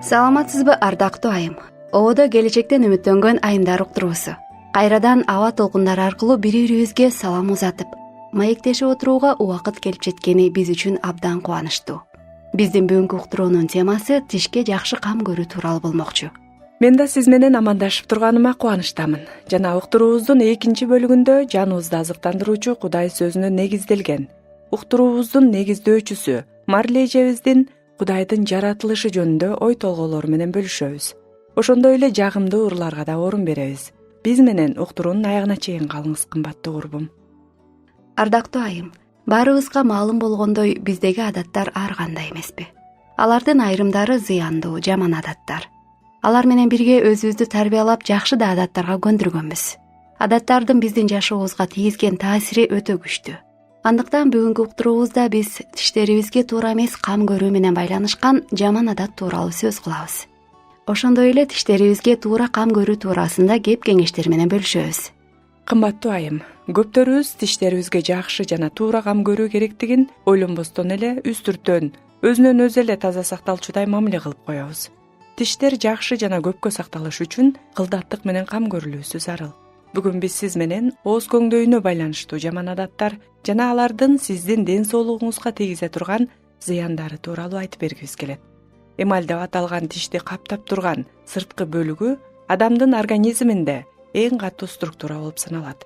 Саламатсызбы ардактуу айым? Ободо келечектен үмүттөнгөн айымдар уктуруусу. Кайрадан аба толкундары аркылуу бири бирибизге салам узатып, маектешип отурууга убакыт келип жеткени биз үчүн абдан кубанычтуу. Биздин бүгүнкү уктуруунун темасы тишке жакшы кам көрүү тууралуу болмокчу. Мен да сиз менен амандашып турганыма кубанычтамын. Жана уктуруубуздун экинчи бөлүгүндө жаныбызды азыктандыруучу Кудай сөзүнө негизделген уктуруубуздун негиздөөчүсү Марли эжебиздин Кудайдын жаратылышы жөнүндө ой толгоолору менен бөлүшөбүз. Ошондой эле жагымдуу ырларга да орун беребиз. Биз менен уктуруунун аягына чейин калыңыз, кымбаттуу курбум. Ардактуу айым, баарыбызга маалым болгондой биздеги адаттар ар кандай эмеспи? Алардын айрымдары зыяндуу, жаман адаттар. Алар менен бирге өзүбүздү тарбиялап жакшы да адаттарга көндүргөнбүз. Адаттардын биздин жашообузга тийгизген таасири өтө күчтүү. Андыктан бүгүнкү уктуруубузда биз тиштерибизге туура эмес кам көрүү менен байланышкан жаман адат тууралуу сөз кылабыз. Ошондой эле тиштерибизге туура кам көрүү туурасында кеп кеңештер менен бөлүшөбүз. Кымбаттуу айым, көптөрүбүз тиштерибизге жакшы жана туура кам көрүү керектигин ойлонбостон эле үстүртөн өзүнөн өзү эле таза сакталчудай мамиле кылып коебуз. Тиштер жакшы жана көпкө сакталыш үчүн кылдаттык менен кам көрүлүүсү зарыл. Бүгүн биз сиз менен ооз көңдөйүнө байланыштуу жаман адаттар жана алардын сиздин ден соолугуңузга тийгизе турган зыяндары тууралуу айтып бергибиз келет. Эмаль деп аталган тишти каптап турган сырткы бөлүгү адамдын организминде эң катуу структура болуп саналат.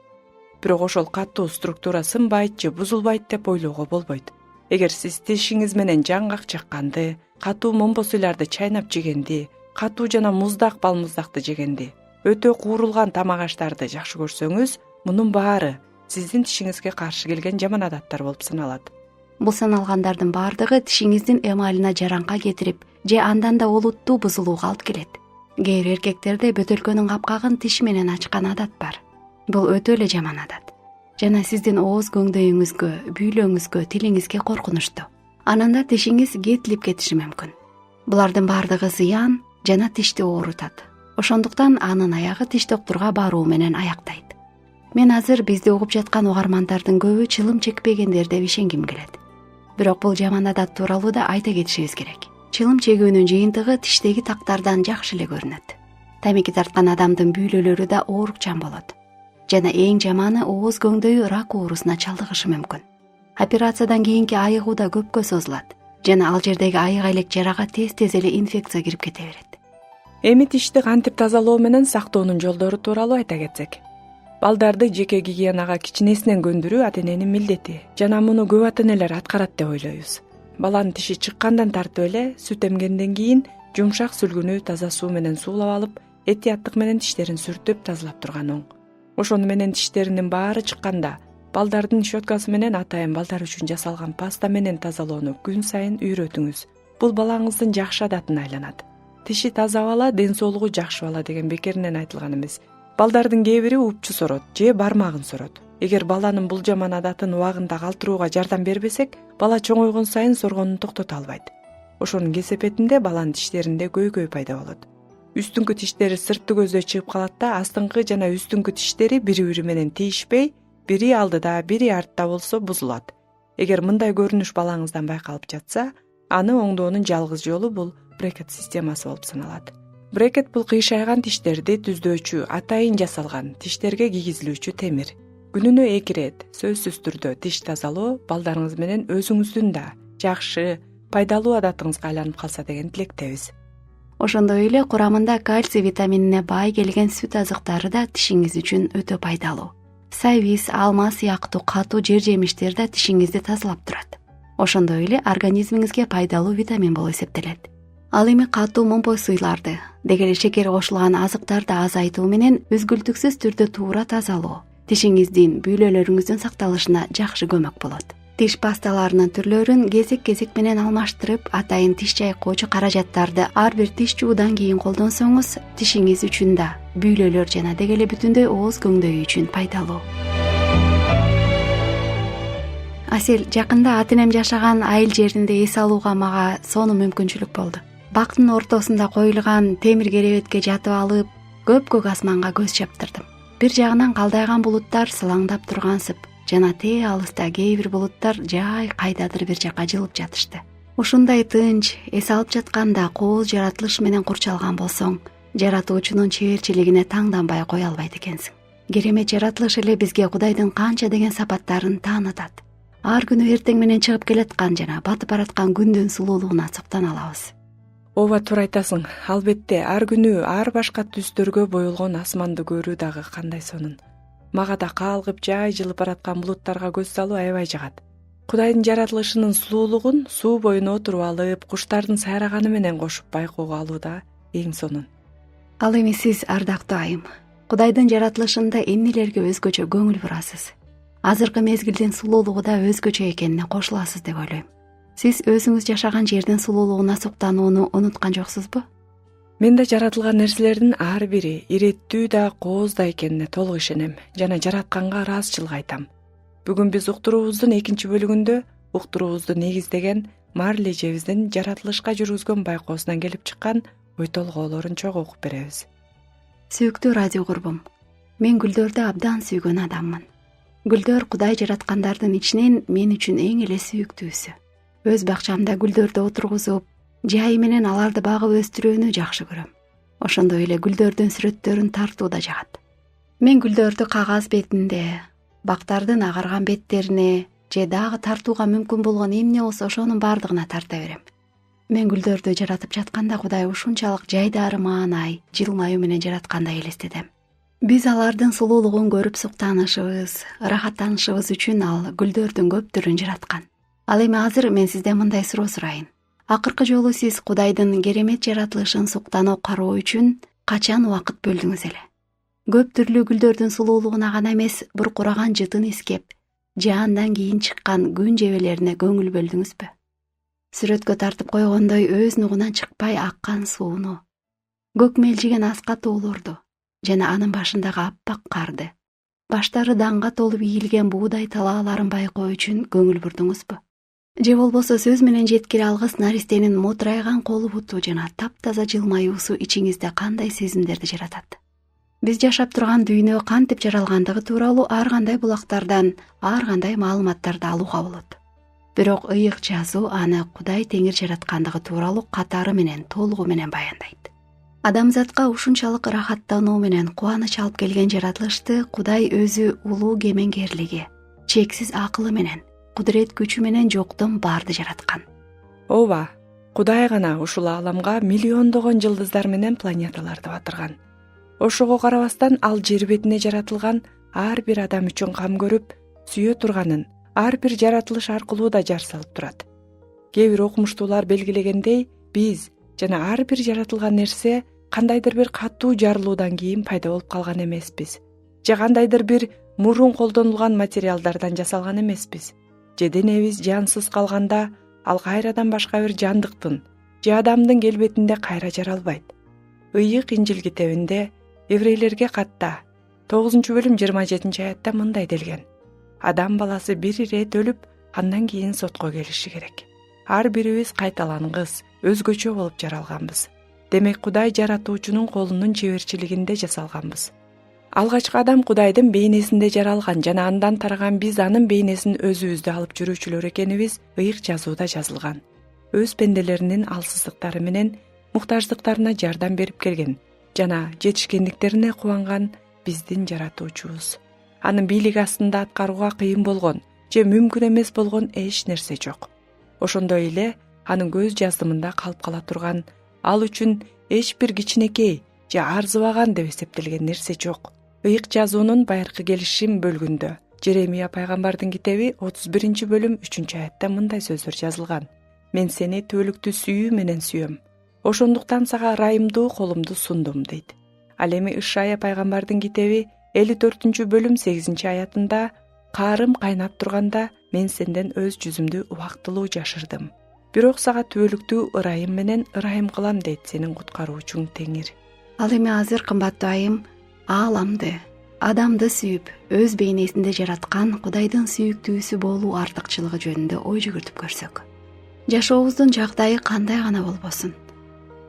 Бирок ошол катуу структура сынбайт же бузулбайт деп ойлоого болбойт. Эгер сиз тишиңиз менен жаңгак чакканды, катуу момпо суйларды чайнап жегенди, катуу жана муздак балмуздакты жегенди, өтө куурулган тамак аштарды жакшы көрсөңүз, мунун баары сиздин тишиңизге каршы келген жаман адаттар болуп саналат. Бул саналгандардын баардыгы тишиңиздин эмалына жараңка кетирип, же андан да олуттуу бузулууга алып келет. Кээ бир эркектерде бөтөлкөнүн капкагын тиш менен ачкан адат бар. Бул өтө эле жаман адат. Жана сиздин ооз көңдөйүңүзгө, бүйлөңүзгө, тилиңизге коркунучтуу. Ананда тишиңиз кетилип кетиши мүмкүн. Булардын баардыгы зыян жана тишти оорутат. Ошондуктан анын аягы тиш доктурга баруу менен аяктайт. Мен азыр бизди угуп жаткан угармандардын көбү чылым чекпегендер деп ишенгим келет. Бирок бул жаман адат тууралуу да айта кетишибиз керек. Чылым чегүүнүн жыйынтыгы тиштеги тактардан жакшы эле көрүнөт. Тамеки тарткан адамдын бүйлөлөрү да оорукчан болот. Жана эң жаманы ооз көңдөйү рак оорусуна чалдыгышы мүмкүн. Операциядан кийинки айыгуу да көпкө созулат. Жана ал жердеги айык элек жарага тез эле инфекция кирип кете берет. Эми тишти кантип тазалоо менен сактоонун жолдору тууралуу айта кетсек. Балдарды жеке гигиенага кичинесинен көндүрүү ата эненин милдети жана муну көп ата энелер аткарат деп ойлойбуз. Баланын тиши чыккандан тартып эле сүт эмгенден кийин жумшак сүлгүнү таза суу менен суулап алып, этияттык менен тиштерин сүртүп тазалап турган оң. Ошону менен тиштеринин баары чыкканда балдардын щеткасы менен атайын балдар үчүн жасалган паста менен тазалоону күн сайын үйрөтүңүз. Бул балаңыздын жакшы адатына айланат. Тиши таза бала ден соолугу жакшы бала деген бекеринен айтылган эмес. Балдардын кээ бири упчу сорот же бармагын сорот. Эгер баланын бул жаман адатын убагында калтырууга жардам бербесек, бала чоңойгон сайын соргонун токтото албайт. Ошонун кесепетинде баланын тиштеринде көйгөй пайда болот. Үстүңкү тиштери сыртты көздөй чыгып калат да, астыңкы жана үстүңкү тиштери бири-бири менен тийишпей, бири алдыда, бири артта болсо бузулат. Эгер мындай көрүнүш балаңыздан байкалып жатса, аны оңдоонун жалгыз жолу бул брекет системасы болуп саналат. Брекет бул кыйшайган тиштерди түздөөчү, атайын жасалган тиштерге кийгизилүүчү темир. Күнүнө 2 рет сөзсүз түрдө тиш тазалоо балдарыңыз менен өзүңүздүн да жакшы, пайдалуу адатыңызга айланып калса деген тилектебиз. Ошондой эле курамында кальций витаминине бай келген сүт азыктары да тишиңиз үчүн өтө пайдалуу. Сабиз, алма сыяктуу катуу жер жемиштер да тишиңизди тазалап турат. Ошондой эле организмиңизге пайдалуу витамин болуп эсептелет. Ал эми катуу момпой суйларды, деги эле шекер кошулган азыктарды азайтуу менен үзгүлтүксүз түрдө туура тазалоо тишиңиздин, бүйлөлөрүңүздүн сакталышына жакшы көмөк болот. Тиш пасталарынын түрлөрүн кезек менен алмаштырып, атайын тиш чайкоочу каражаттарды ар бир тиш жуудан кийин колдонсоңуз, тишиңиз үчүн да, бүйлөлөр жана деги эле бүтүндөй ооз көңдөйү үчүн пайдалуу. Асел, жакында атенем жашаган айыл жеринде эс алууга мага сонун мүмкүнчүлүк болду. Бактын ортосунда коюлган темир керебетке жатып алып, көк асманга көз чаптырдым. Бир жагынан калдайган булуттар сылаңдап тургансып, жана тээ алыста кээ бир булуттар жай кайдадыр бир жакка жылып жатышты. Ушундай тынч, эс алып жатканда кооз жаратылыш менен курчалган болсоң, жаратуучунун чеберчилигине таңданбай кое албайт экенсиң. Керемет жаратылыш эле бизге Кудайдын канча деген сапаттарын таанытат. Ар күнү эртең менен чыгып келаткан жана батып бараткан күндүн сулуулугуна суктана алабыз. Ооба, туура айтасың. Албетте, ар күнү ар башка түстөргө боюлгон асманды көрүү дагы кандай сонун. Мага да калгып жай жылып бараткан булуттарга көз салуу аябай жагат. Кудайдын жаратылышынын сулуулугун суу боюна отуруп алып, куштардын сайраганы менен кошуп байкоого алуу да эң сонун. Ал эми сиз, ардактуу айым, Кудайдын жаратылышында эмнелерге өзгөчө көңүл бурасыз? Азыркы мезгилдин сулуулугу да өзгөчө экенине кошуласыз деп ойлойм. Сиз өзүңүз жашаган жердин сулуулугуна суктанууну унуткан жоксузбу? Мен да жаратылган нерселердин ар бири иреттүү да, кооз да экенине толук ишенем жана жаратканга ыраазычылык айтам. Бүгүн биз уктуруубуздун экинчи бөлүгүндө уктуруубузду негиздеген Марли эжебиздин жаратылышка жүргүзгөн байкоосунан келип чыккан ой толгоолорун чогуу окуп беребиз. Сүйүктүү радио курбум, мен гүлдөрдү абдан сүйгөн адаммын. Гүлдөр Кудай жараткандардын ичинен мен үчүн эң эле сүйүктүүсү. Өз бакчамда гүлдөрдү отургузуп, жайы менен аларды багып өстүрүүнү жакшы көрөм. Ошондой эле гүлдөрдүн сүрөттөрүн тартуу да жагат. Мен гүлдөрдү кагаз бетинде, бактардын агарган беттерине же дагы тартууга мүмкүн болгон эмне болсо ошонун бардыгына тарта берем. Мен гүлдөрдү жаратып жатканда Кудай ушунчалык жайдары маанай, жылмаюу менен жараткандай элестетем. Биз алардын сулуулугун көрүп суктанышыбыз, ырахаттанышыбыз үчүн ал гүлдөрдүн көп түрүн жараткан. Ал эми азыр мен сизден мындай суроо сурайын. Акыркы жолу сиз Кудайдын керемет жаратылышын суктанып кароо үчүн качан убакыт бөлдүңүз эле? Көп түрлүү гүлдөрдүн сулуулугуна гана эмес, буркураган жытын искеп, же андан кийин чыккан күн жебелерине көңүл бөлдүңүзбү? Сүрөткө тартып койгондой өз нугунан чыкпай аккан сууну, көк мелжиген аска тоолорду жана анын башындагы аппак карды, баштары данга толуп ийилген буудай талааларын байкоо үчүн көңүл бурдуңузбу? Же болбосо сөз менен жеткире алгыс наристенин моторайган колу буту жана таптаза жылмаюусу ичиңизде кандай сезимдерди жаратат? Биз жашап турган дүйнө кантип жаралгандыгы тууралуу ар кандай булактардан ар кандай маалыматтарды алууга болот. Бирок ыйык жазуу аны Кудай теңир жараткандыгы тууралуу катары менен толугу менен баяндайт. Адамзатка ушунчалык ырахаттануу менен кубаныч алып келген жаратылышты Кудай өзү улуу кемеңгерлиги, чексиз акылы менен, кудурет күчү менен жоктон барды жараткан. Ооба, Кудай гана ушул ааламга миллиондогон жылдыздар менен планеталарды батырган. Ошого карабастан ал жер бетине жаратылган ар бир адам үчүн кам көрүп, сүйө турганын ар бир жаратылыш аркылуу да жар салып турат. Кээ бир окумуштуулар белгилегендей, биз жана ар бир жаратылган нерсе кандайдыр бир катуу жарылуудан кийин пайда болуп калган эмеспиз, же кандайдыр бир мурун колдонулган материалдардан жасалган эмеспиз, же денебиз жансыз калганда ал кайрадан башка бир жандыктын же адамдын келбетинде кайра жаралбайт. Ыйык Инжил китебинде Еврейлерге катта 9-бөлүм 27-аятта мындай делген: Адам баласы бир ирет өлүп, андан кийин сотко келиши керек. Ар бирибиз кайталангыс, өзгөчө болуп жаралганбыз. Демек Кудай жаратуучунун колунун чеберчилигинде жасалганбыз. Алгачкы адам Кудайдын бейнесинде жаралган жана андан тараган биз анын бейнесин өзүбүздө алып жүрүүчүлөр экенибиз ыйык жазууда жазылган. Өз пенделеринин алсыздыктары менен муктаждыктарына жардам берип келген жана жетишкендиктерине кубанган биздин жаратуучубуз. Анын бийлиги астында аткарууга кыйын болгон же мүмкүн эмес болгон эч нерсе жок. Ошондой эле анын көз жаздымында калып кала турган, ал үчүн эч бир кичинекей же арзыбаган деп эсептелген нерсе жок. Ыйык жазуунун байыркы келишим бөлгүндө Жеремия пайгамбардын китеби 31-бөлүм 3-аятта мындай сөздөр жазылган: Мен сени түбөлүктүү сүйүү менен сүйөм. Ошондуктан сага ырайымдуу колумду сундум дейт. Ал эми Ишая пайгамбардын китеби 54-бөлүм 8-аятында каарым кайнап турганда мен сенден өз жүзүмдү убактылуу жашырдым. Бирок сага түбөлүктүү ырайым менен ырайым кылам дейт сенин куткаруучуң Теңир. Ал эми азыр кымбаттуу айым, ааламды, адамды сүйүп, өз бейнесинде жараткан Кудайдын сүйүктүүсү болуу артыкчылыгы жөнүндө ой жүгүртүп көрсөк. Жашообуздун жагдайы кандай гана болбосун,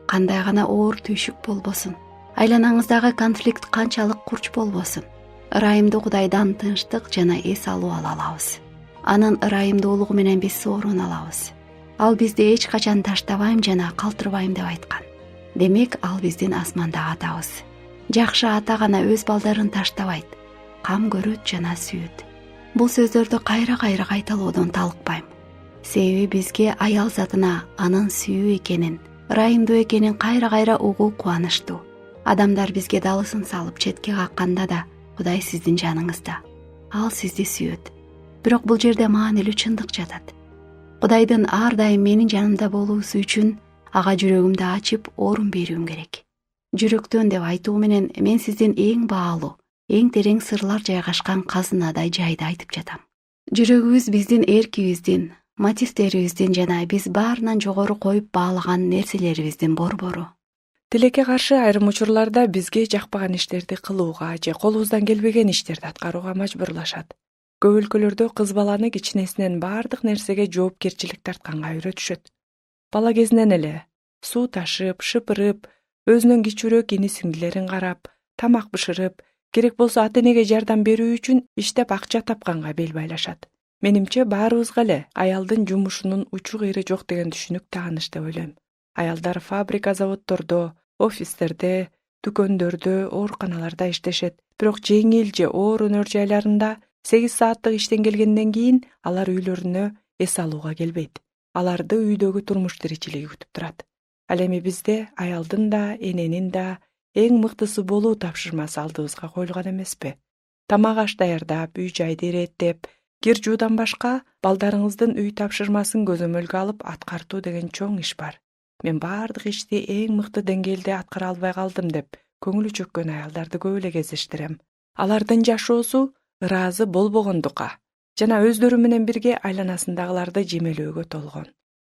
кандай гана оор түйшүк болбосун, айланаңыздагы конфликт канчалык курч болбосун, ырайымдуу Кудайдан тынчтык жана эс алуу ала алабыз. Анын ырайымдуулугу менен биз сооруна алабыз. Ал бизди эч качан таштабайм жана калтырбайм деп айткан. Демек ал биздин асмандагы атабыз. Жакшы ата гана өз балдарын таштабайт, кам көрөт жана сүйөт. Бул сөздөрдү кайра кайталоодон талыкпайм. Себеби бизге аял затына анын сүйүү экенин, ырайымдуу экенин кайра угуу кубанычтуу. Адамдар бизге далысын салып четке какканда да Кудай сиздин жаныңызда. Ал сизди сүйөт. Бирок бул жерде маанилүү чындык жатат. Кудайдын ар дайым менин жанымда болуусу үчүн ага жүрөгүмдү ачып орун берүүм керек. Жүрөктөн деп айтуу менен мен сиздин эң баалуу, эң терең сырлар жайгашкан казынадай жайды айтып жатам. Жүрөгүбүз биздин эркибиздин, мотивдерибиздин жана биз баарынан жогору коюп баалаган нерселерибиздин борбору. Тилекке каршы айрым учурларда бизге жакпаган иштерди кылууга же колубуздан келбеген иштерди аткарууга мажбурлашат. Көп өлкөлөрдө кыз баланы кичинесинен баардык нерсеге жоопкерчилик тартканга үйрөтүшөт. Бала кезинен эле суу ташып, шыпырып, өзүнөн кичүүрөөк ини-сиңдилерин карап, тамак бышырып, керек болсо ата-энеге жардам берүү үчүн иштеп акча тапканга бел байлашат. Менимче баарыбызга эле аялдын жумушунун учу кыйры жок деген түшүнүк тааныш деп ойлойм. Аялдар фабрика, заводдордо, офистерде, дүкөндөрдө, ооруканаларда иштешет. Бирок жеңил же оор өнөр жайларында 8 сааттык иштен келгенден кийин алар үйлөрүнө эс алууга келбейт. Аларды үйдөгү турмуш тиричилиги күтүп турат. Ал эми бизде аялдын да, эненин да эң мыктысы болуу тапшырмасы алдыбызга коюлган эмеспи? Тамак аш даярдап, үй жайды иреттеп, кир жуудан башка балдарыңыздын үй тапшырмасын көзөмөлгө алып аткартуу деген чоң иш бар. Мен баардык ишти эң мыкты деңгээлде аткара албай калдым деп көңүлү чөккөн аялдарды көп эле кездештирем. Алардын жашоосу ыраазы болбогондукка жана өздөрү менен бирге айланасындагыларды жемелөөгө толгон.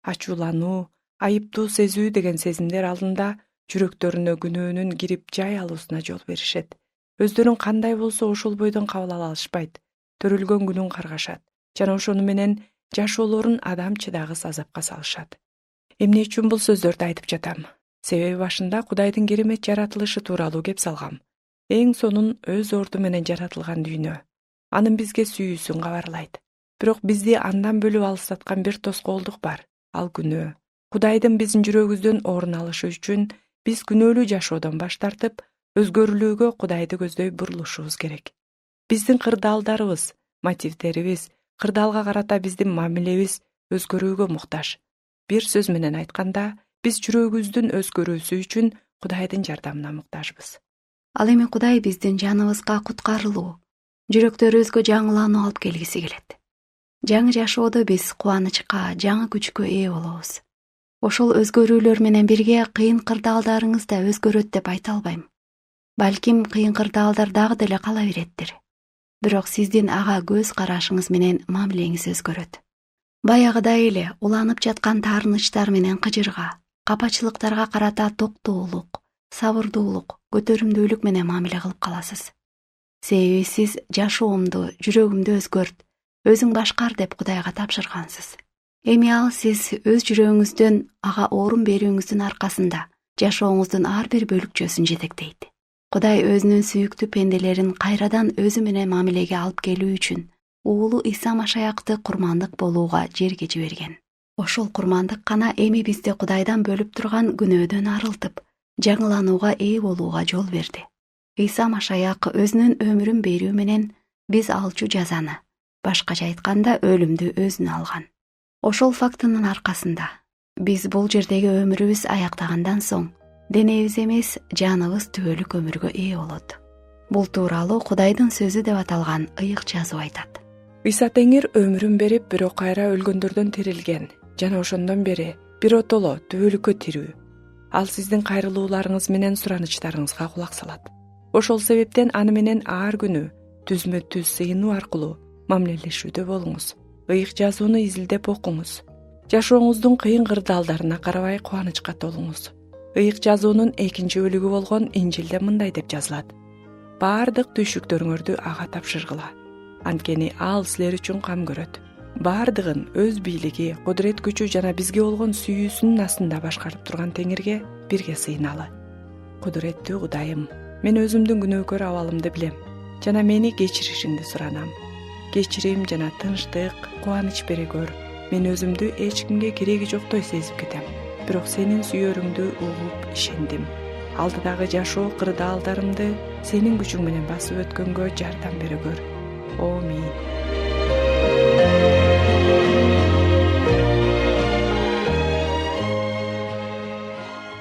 Ачуулануу, айыптуу сезүү деген сезимдер алдында жүрөктөрүнө күнөөнүн кирип жай алуусуна жол беришет. Өздөрүн кандай болсо ошол бойдон кабыл ала алышпайт. Төрөлгөн күнүн каргашат жана ошону менен жашоолорун адамчы дагы азапка салышат. Эмне үчүн бул сөздөрдү айтып жатам? Себеби башында Кудайдын керемет жаратылышы тууралуу кеп салгам. Эң сонун өз орду менен жаратылган дүйнө. Анын бизге сүйүүсүн кабарлайт. Бирок бизди андан бөлүп алыстаткан бир тоскоолдук бар. Ал күнөө. Кудайдын биздин жүрөгүбүздөн орун алышы үчүн биз күнөөлүү жашоодон баш тартып, өзгөрүлүүгө Кудайды көздөй бурулушубуз керек. Биздин кырдаалдарыбыз, мотивдерибиз, кырдаалга карата биздин мамилебиз өзгөрүүгө муктаж. Бир сөз менен айтканда, биз жүрөгүбүздүн өзгөрүүсү үчүн Кудайдын жардамына муктажбыз. Ал эми Кудай биздин жаныбызга куткарылуу, жүрөктөрүбүзгө жаңылануу алып келгиси келет. Жаңы жашоодо биз кубанычка, жаңы күчкө ээ болобуз. Ошол өзгөрүүлөр менен бирге кыйын кырдаалдарыңыз да өзгөрөт деп айта албайм. Балким кыйын кырдаалдар дагы деле кала береттир. Бирок сиздин ага көз карашыңыз менен мамилеңиз өзгөрөт. Баягыдай эле уланып жаткан таарынычтар менен кыжырга, капачылыктарга карата токтоолук, сабырдуулук, көтөрүмдүүлүк менен мамиле кылып каласыз. Себеби сиз жашоомду, жүрөгүмдү өзгөрт, өзүң башкар деп Кудайга тапшыргансыз. Эми ал сиз өз жүрөгүңүздөн ага орун берүүңүздүн аркасында жашооңуздун ар бир бөлүкчөсүн жетектейт. Кудай өзүнүн сүйүктүү пенделерин кайрадан өзү менен мамилеге алып келүү үчүн уулу Иса Машаякты курмандык болууга жерге жиберген. Ошол курмандык гана эми бизди Кудайдан бөлүп турган күнөөдөн арылтып, жаңыланууга ээ болууга жол берди. Иса Машаяк өзүнүн өмүрүн берүү менен биз алчу жазаны, башкача айтканда өлүмдү өзүнө алган. Ошол фактынын аркасында биз бул жердеги өмүрүбүз аяктагандан соң денебиз эмес, жаныбыз түбөлүк өмүргө ээ болот. Бул тууралуу Кудайдын сөзү деп аталган ыйык жазуу айтат. Иса Теңир өмүрүн берип, бирок кайра өлгөндөрдөн тирилген жана ошондон бери биротоло түбөлүккө тирүү. Ал сиздин кайрылууларыңыз менен суранычтарыңызга кулак салат. Ошол себептен аны менен ар күнү түзмө түз сыйынуу аркылуу мамилелешүүдө болуңуз. Ыйык жазууну изилдеп окуңуз. Жашооңуздун кыйын кырдаалдарына карабай кубанычка толуңуз. Ыйык жазуунун 2 бөлүгү болгон Инжилде мындай деп жазылат: баардык түйшүктөрүңөрдү ага тапшыргыла. Анткени ал силер үчүн кам көрөт. Баардыгын өз бийлиги, кудурет күчү жана бизге болгон сүйүүсүнүн астында башкарып турган Теңирге бирге сыйыналы. Кудуреттүү Кудайым, мен өзүмдүн күнөөкөр абалымды билем жана мени кечиришиңди суранам. Кечирим жана тынчтык, кубаныч бере көр. мен өзүмдү эч кимге кереги жоктой сезип кетем. Бирок сенин сүйөрүңдү угуп ишендим. Алдыдагы жашоо кырдаалдарымды сенин күчүң менен басып өткөнгө жардам бере көр. Амин.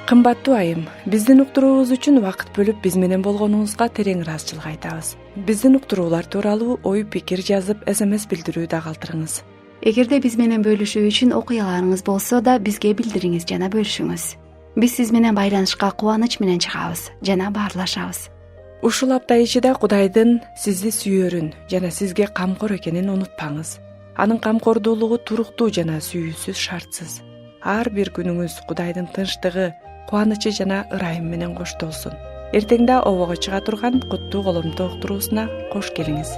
Кымбаттуу айым, биздин уктуруубуз үчүн убакыт бөлүп биз менен болгонуңузга терең ыраазычылык айтабыз. Биздин уктуруулар тууралуу ой пикир жазып СМС билдирүү да калтырыңыз. Эгерде биз менен бөлүшүү үчүн окуяларыңыз болсо да бизге билдириңиз жана бөлүшүңүз. Биз сиз менен байланышка кубаныч менен чыгабыз жана баарлашабыз. Ушул апта ичинде Кудайдын сизди сүйөрүн жана сизге камкор экенин унутпаңыз. Анын камкордуулугу туруктуу жана сүйүүсүз шартсыз. Ар бир күнүңүз Кудайдын тынчтыгы, кубанычы жана ырайым менен коштолсун. Эртең да обого чыга турган куттуу коломто уктуруусуна кош келиңиз.